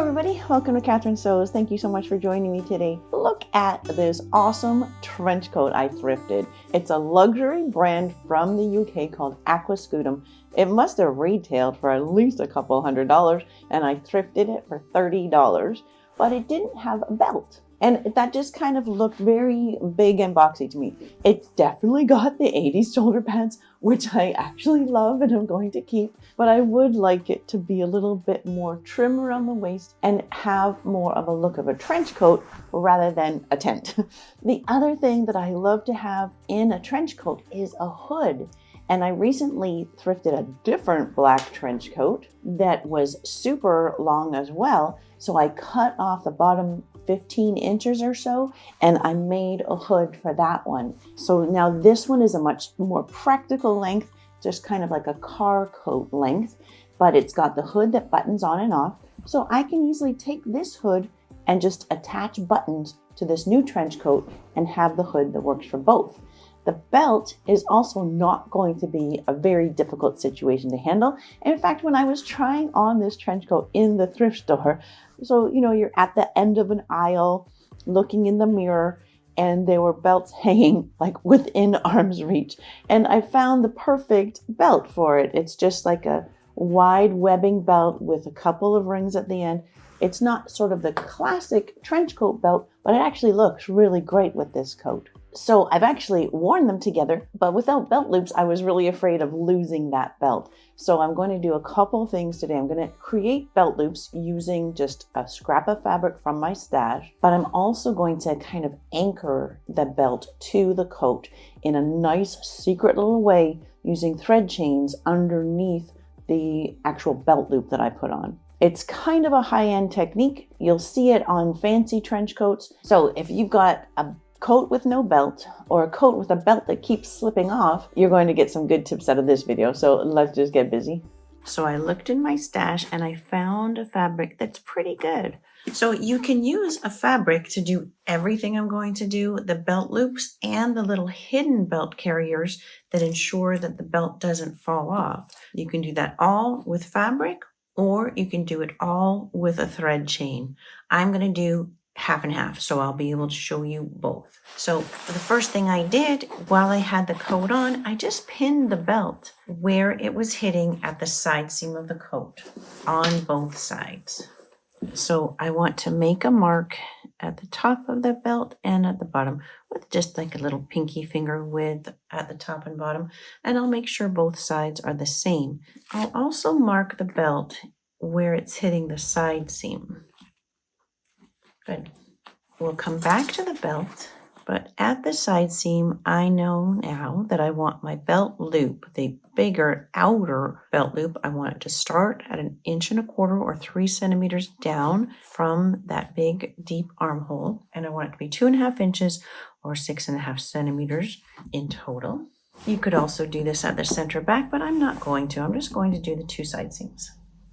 everybody, welcome to Catherine Sews. Thank you so much for joining me today. Look at this awesome trench coat I thrifted. It's a luxury brand from the UK called Aquascutum. It must have retailed for at least a couple $100 and I thrifted it for $30, but it didn't have a belt. And that just kind of looked very big and boxy to me. It's definitely got the 80s shoulder pads, which I actually love and I'm going to keep, but I would like it to be a little bit more trim around the waist and have more of a look of a trench coat rather than a tent. The other thing that I love to have in a trench coat is a hood. And I recently thrifted a different black trench coat that was super long as well. So I cut off the bottom 15 inches or so, and I made a hood for that one. So now this one is a much more practical length, just kind of like a car coat length, but it's got the hood that buttons on and off. So I can easily take this hood and just attach buttons to this new trench coat and have the hood that works for both. The belt is also not going to be a very difficult situation to handle. In fact, when I was trying on this trench coat in the thrift store, so, you're at the end of an aisle looking in the mirror and there were belts hanging like within arm's reach. And I found the perfect belt for it. It's just like a wide webbing belt with a couple of rings at the end. It's not sort of the classic trench coat belt, but it actually looks really great with this coat. So I've actually worn them together, but without belt loops, I was really afraid of losing that belt. So I'm going to do a couple things today. I'm going to create belt loops using just a scrap of fabric from my stash, but I'm also going to kind of anchor the belt to the coat in a nice secret little way using thread chains underneath the actual belt loop that I put on. It's kind of a high-end technique. You'll see it on fancy trench coats. So if you've got a coat with no belt or a coat with a belt that keeps slipping off, you're going to get some good tips out of this video. So let's just get busy. So I looked in my stash and I found a fabric that's pretty good. So you can use a fabric to do everything I'm going to do, the belt loops and the little hidden belt carriers that ensure that the belt doesn't fall off. You can do that all with fabric, or you can do it all with a thread chain. I'm going to do half and half, so I'll be able to show you both. So the first thing I did while I had the coat on, I just pinned the belt where it was hitting at the side seam of the coat on both sides. So I want to make a mark at the top of the belt and at the bottom with just like a little pinky finger width at the top and bottom, and I'll make sure both sides are the same. I'll also mark the belt where it's hitting the side seam. Good. We'll come back to the belt, but at the side seam, I know now that I want my belt loop, the bigger outer belt loop, I want it to start at 1.25 inches or 3 centimeters down from that big deep armhole. And I want it to be 2.5 inches or 6.5 centimeters in total. You could also do this at the center back, but I'm not going to. I'm just going to do the 2 side seams.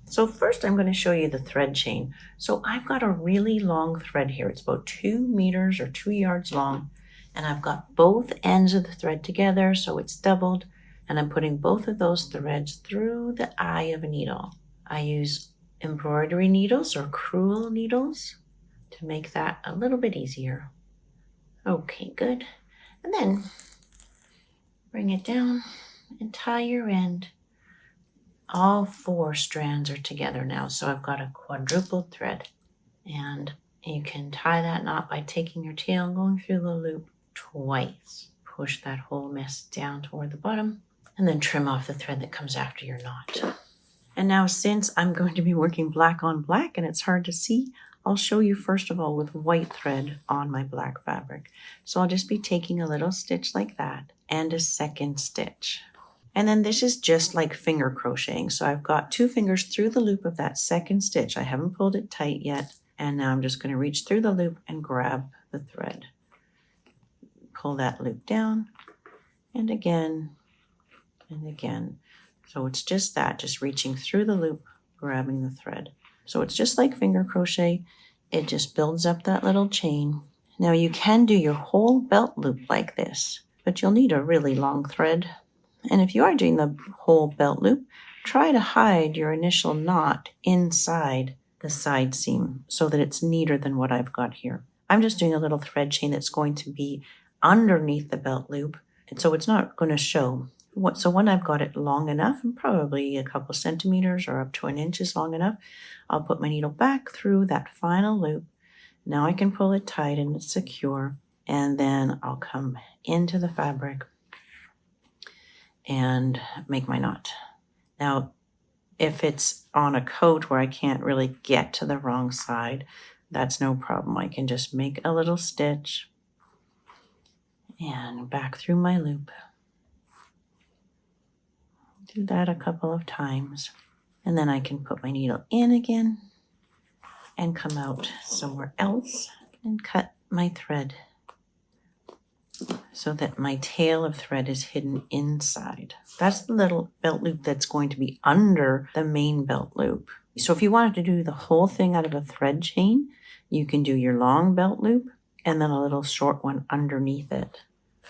So first I'm going to show you the thread chain. So I've got a really long thread here. It's about 2 meters or 2 yards long. And I've got both ends of the thread together, so it's doubled. And I'm putting both of those threads through the eye of a needle. I use embroidery needles or crewel needles to make that a little bit easier. Okay, good. And then bring it down and tie your end. All 4 strands are together now, so I've got a quadrupled thread. And you can tie that knot by taking your tail and going through the loop twice. Push that whole mess down toward the bottom, and then trim off the thread that comes after your knot. And now, since I'm going to be working black on black and it's hard to see, I'll show you first of all with white thread on my black fabric. So I'll just be taking a little stitch like that and a second stitch. And then this is just like finger crocheting. So I've got 2 fingers through the loop of that second stitch. I haven't pulled it tight yet. And now I'm just going to reach through the loop and grab the thread. Pull that loop down and again and again. So it's just that, just reaching through the loop, grabbing the thread. So it's just like finger crochet. It just builds up that little chain. Now you can do your whole belt loop like this, but you'll need a really long thread. And if you are doing the whole belt loop, try to hide your initial knot inside the side seam so that it's neater than what I've got here. I'm just doing a little thread chain that's going to be underneath the belt loop, and so it's not going to show. So when I've got it long enough, and probably a couple centimeters or up to an inch is long enough, I'll put my needle back through that final loop. Now I can pull it tight and it's secure, and then I'll come into the fabric and make my knot. Now, if it's on a coat where I can't really get to the wrong side, that's no problem. I can just make a little stitch and back through my loop. Do that a couple of times, and then I can put my needle in again and come out somewhere else and cut my thread so that my tail of thread is hidden inside. That's the little belt loop that's going to be under the main belt loop. So if you wanted to do the whole thing out of a thread chain, you can do your long belt loop and then a little short one underneath it.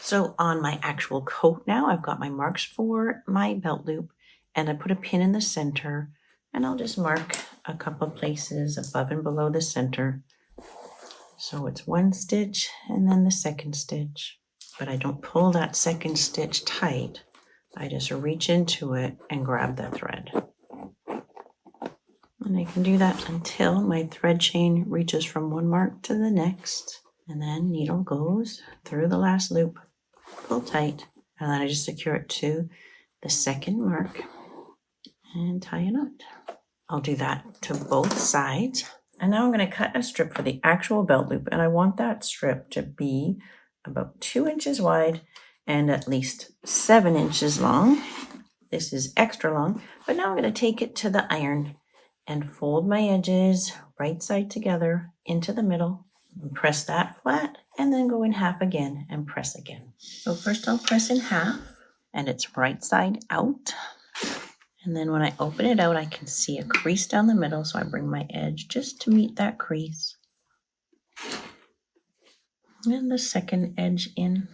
So on my actual coat now, I've got my marks for my belt loop, and I put a pin in the center, and I'll just mark a couple places above and below the center. So it's one stitch and then the second stitch. But I don't pull that second stitch tight. I just reach into it and grab the thread. And I can do that until my thread chain reaches from one mark to the next. And then needle goes through the last loop, pull tight, and then I just secure it to the second mark and tie a knot. I'll do that to both sides. And now I'm going to cut a strip for the actual belt loop, and I want that strip to be about 2 inches wide and at least 7 inches long. This is extra long, but now I'm going to take it to the iron and fold my edges right side together into the middle and press that flat, and then go in half again and press again. So first I'll press in half, and it's right side out. And then when I open it out, I can see a crease down the middle, so I bring my edge just to meet that crease. And the second edge in.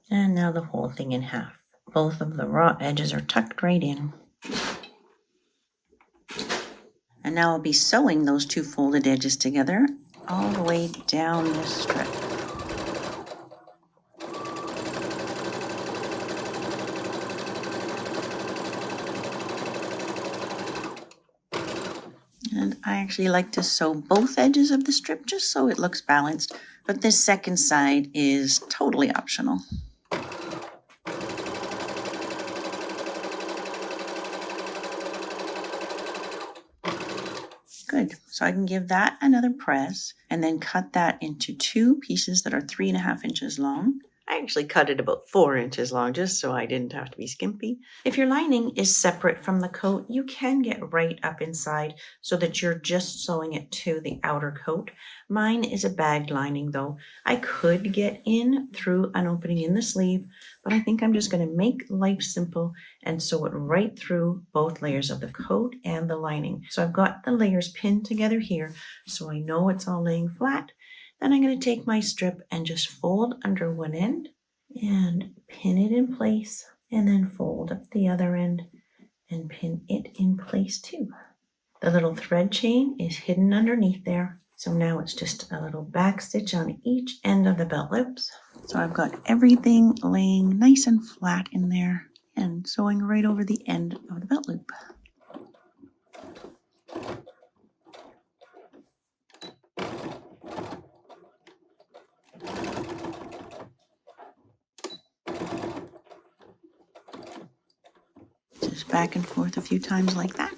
And now the whole thing in half. Both of the raw edges are tucked right in. And now I'll be sewing those two folded edges together all the way down this strip. And I actually like to sew both edges of the strip just so it looks balanced, but this second side is totally optional. Good, so I can give that another press and then cut that into two pieces that are 3.5 inches long. I actually cut it about 4 inches long just so I didn't have to be skimpy. If your lining is separate from the coat, you can get right up inside so that you're just sewing it to the outer coat. Mine is a bagged lining though. I could get in through an opening in the sleeve, but I think I'm just going to make life simple and sew it right through both layers of the coat and the lining. So I've got the layers pinned together here so I know it's all laying flat. Then I'm going to take my strip and just fold under one end and pin it in place, and then fold up the other end and pin it in place too. The little thread chain is hidden underneath there. So now it's just a little back stitch on each end of the belt loops. So I've got everything laying nice and flat in there and sewing right over the end of the belt loop. Just back and forth a few times like that.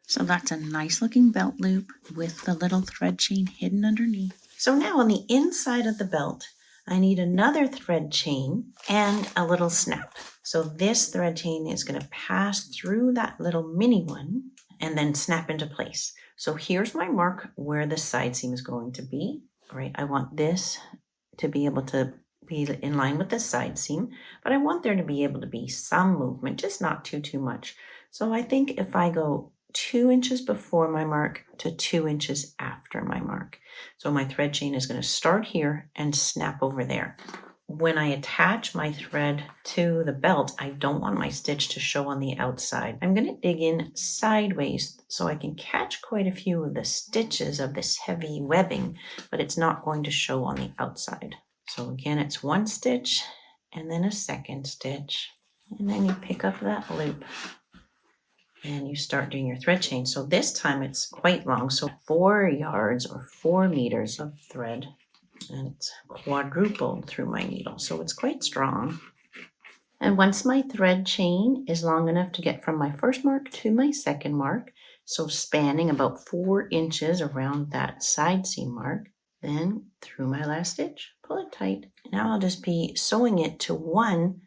So that's a nice looking belt loop with the little thread chain hidden underneath. So now on the inside of the belt, I need another thread chain and a little snap. So this thread chain is going to pass through that little mini one and then snap into place. So here's my mark where the side seam is going to be, right? I want this to be able to be in line with the side seam, but I want there to be able to be some movement, just not too much. So I think if I go 2 inches before my mark to 2 inches after my mark. So my thread chain is going to start here and snap over there. When I attach my thread to the belt, I don't want my stitch to show on the outside. I'm going to dig in sideways so I can catch quite a few of the stitches of this heavy webbing, but it's not going to show on the outside. So again, it's 1 stitch and then a 2nd stitch, and then you pick up that loop and you start doing your thread chain. So this time it's quite long, so 4 yards or 4 meters of thread, and it's quadrupled through my needle, so it's quite strong. And once my thread chain is long enough to get from my first mark to my second mark, so spanning about 4 inches around that side seam mark, then through my last stitch, pull it tight. Now I'll just be sewing it to one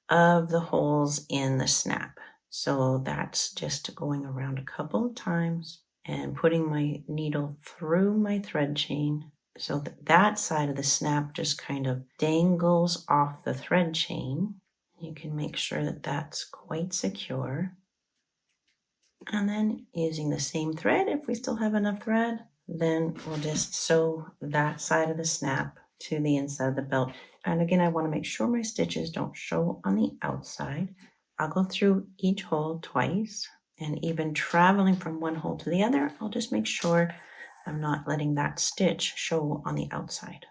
of the holes in the snap. So that's just going around a couple of times and putting my needle through my thread chain so that that side of the snap just kind of dangles off the thread chain. You can make sure that that's quite secure. And then using the same thread, if we still have enough thread, then we'll just sew that side of the snap to the inside of the belt. And again, I want to make sure my stitches don't show on the outside. I'll go through each hole twice, and even traveling from one hole to the other, I'll just make sure I'm not letting that stitch show on the outside.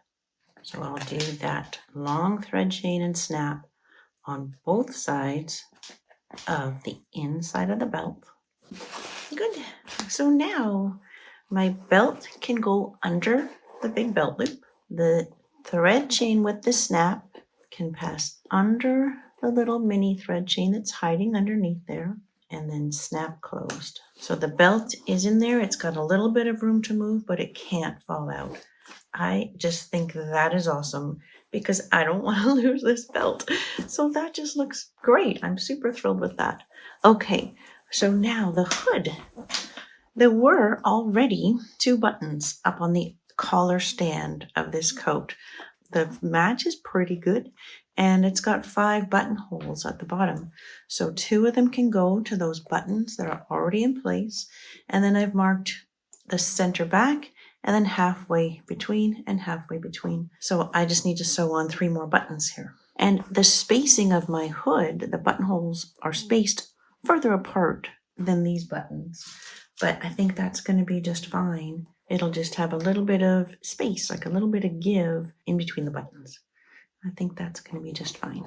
So I'll do that long thread chain and snap on both sides of the inside of the belt. Good. So now my belt can go under the big belt loop. The thread chain with the snap can pass under the little mini thread chain that's hiding underneath there, and then snap closed. So the belt is in there. It's got a little bit of room to move, but it can't fall out. I just think that is awesome because I don't want to lose this belt. So that just looks great. I'm super thrilled with that. Okay, so now the hood. There were already 2 buttons up on the collar stand of this coat. The match is pretty good, and it's got 5 buttonholes at the bottom. So 2 of them can go to those buttons that are already in place. And then I've marked the center back and then halfway between and halfway between. So I just need to sew on 3 more buttons here. And the spacing of my hood, the buttonholes are spaced further apart than these buttons. But I think that's going to be just fine. It'll just have a little bit of space, like a little bit of give in between the buttons. I think that's going to be just fine.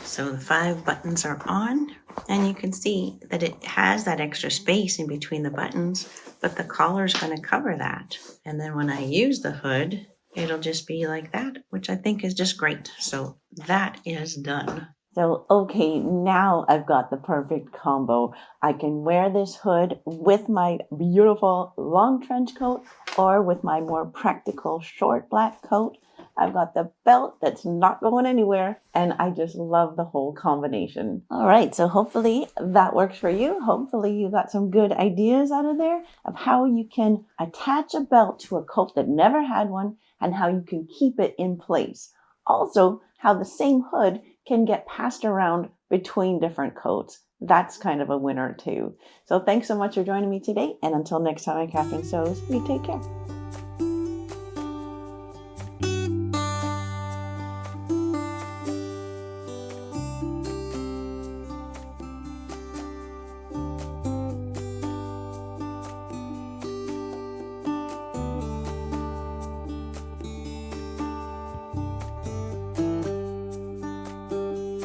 So the 5 buttons are on, and you can see that it has that extra space in between the buttons, but the collar is going to cover that. And then when I use the hood, it'll just be like that, which I think is just great. So that is done. So, okay, now I've got the perfect combo. I can wear this hood with my beautiful long trench coat or with my more practical short black coat. I've got the belt that's not going anywhere, and I just love the whole combination. All right, so hopefully that works for you. Hopefully you got some good ideas out of there of how you can attach a belt to a coat that never had one and how you can keep it in place. Also, how the same hood can get passed around between different coats. That's kind of a winner too. So thanks so much for joining me today. And until next time, I'm Catherine Sews. You take care.